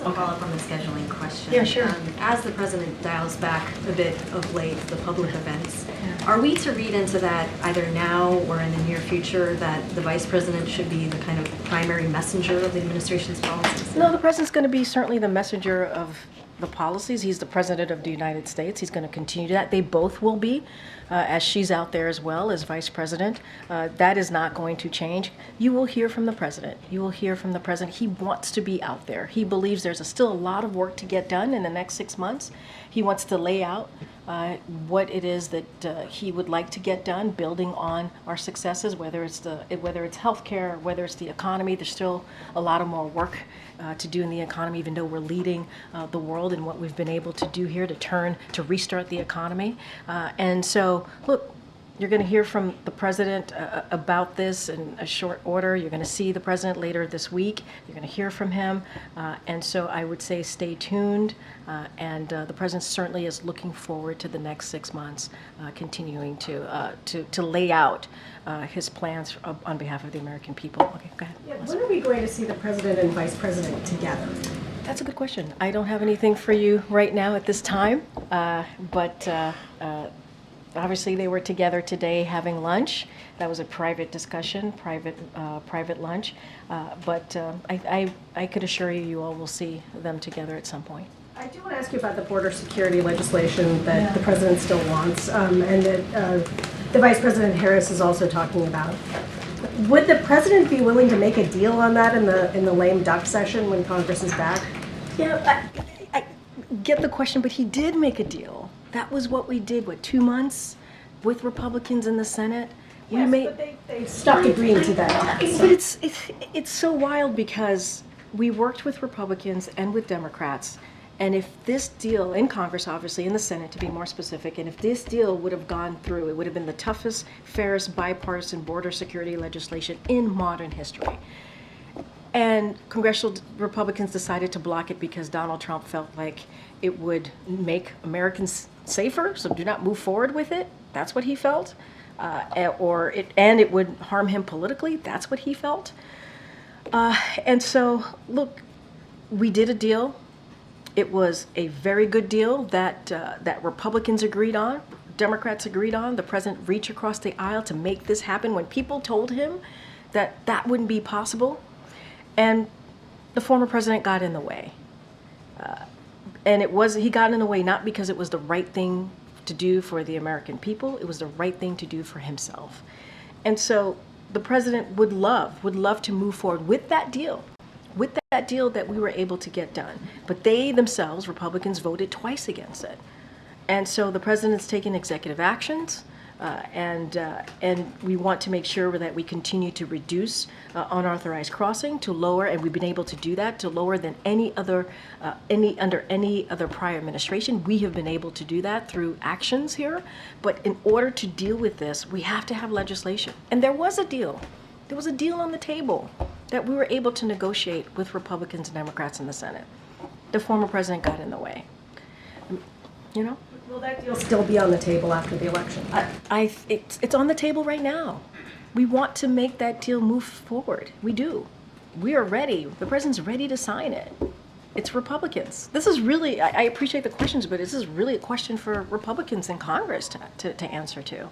a follow-up on the scheduling question. Yeah, sure. As the president dials back a bit of late the public events, are we to read into that either now or in the near future that the vice president should be the kind of primary messenger of the administration's policies? No, the president's going to be certainly the messenger of the policies. He's the president of the United States. He's going to continue that. They both will be, as she's out there as well as vice president. That is not going to change. You will hear from the president. You will hear from the president. He wants to be out there. He believes there's still a lot of work to get done in the next 6 months. He wants to lay out what it is that he would like to get done, building on our successes, whether it's healthcare, whether it's the economy. There's still a lot of more work to do in the economy, even though we're leading the world in what we've been able to do here to restart the economy. And so, look, you're going to hear from the president about this in a short order. You're going to see the president later this week. You're going to hear from him. And so I would say stay tuned. And the president certainly is looking forward to the next 6 months, continuing to lay out his plans on behalf of the American people. Okay, go ahead. Yeah, when are we going to see the president and vice president together? That's a good question. I don't have anything for you right now at this time, but obviously they were together today having lunch. That was a private discussion, private lunch. But I could assure you, you all will see them together at some point. I do want to ask you about the border security legislation that the president still wants, and that the Vice President Harris is also talking about. Would the president be willing to make a deal on that in the lame duck session when Congress is back? Yeah, I get the question, but he did make a deal. That was what we did, 2 months with Republicans in the Senate? Yes, but they stopped agreeing to that. But it's so wild because we worked with Republicans and with Democrats, and if this deal, in Congress obviously, in the Senate to be more specific, and if this deal would have gone through, it would have been the toughest, fairest bipartisan border security legislation in modern history. And congressional Republicans decided to block it because Donald Trump felt like it would make Americans safer, so do not move forward with it. That's what he felt. And it would harm him politically. That's what he felt. And so, look, we did a deal. It was a very good deal that Republicans agreed on, Democrats agreed on. The president reached across the aisle to make this happen when people told him that that wouldn't be possible. And the former president got in the way. And he got in the way not because it was the right thing to do for the American people, it was the right thing to do for himself. And so the president would love to move forward with that deal that we were able to get done. But they themselves, Republicans, voted twice against it. And so the president's taken executive actions, and we want to make sure that we continue to reduce unauthorized crossing, to lower, and we've been able to do that, to lower than under any other prior administration. We have been able to do that through actions here. But in order to deal with this, we have to have legislation. And there was a deal. There was a deal on the table that we were able to negotiate with Republicans and Democrats in the Senate. The former president got in the way. You know? Will that deal still be on the table after the election? It's on the table right now. We want to make that deal move forward. We do. We are ready. The president's ready to sign it. It's Republicans. This is really, I appreciate the questions, but this is really a question for Republicans in Congress to answer to.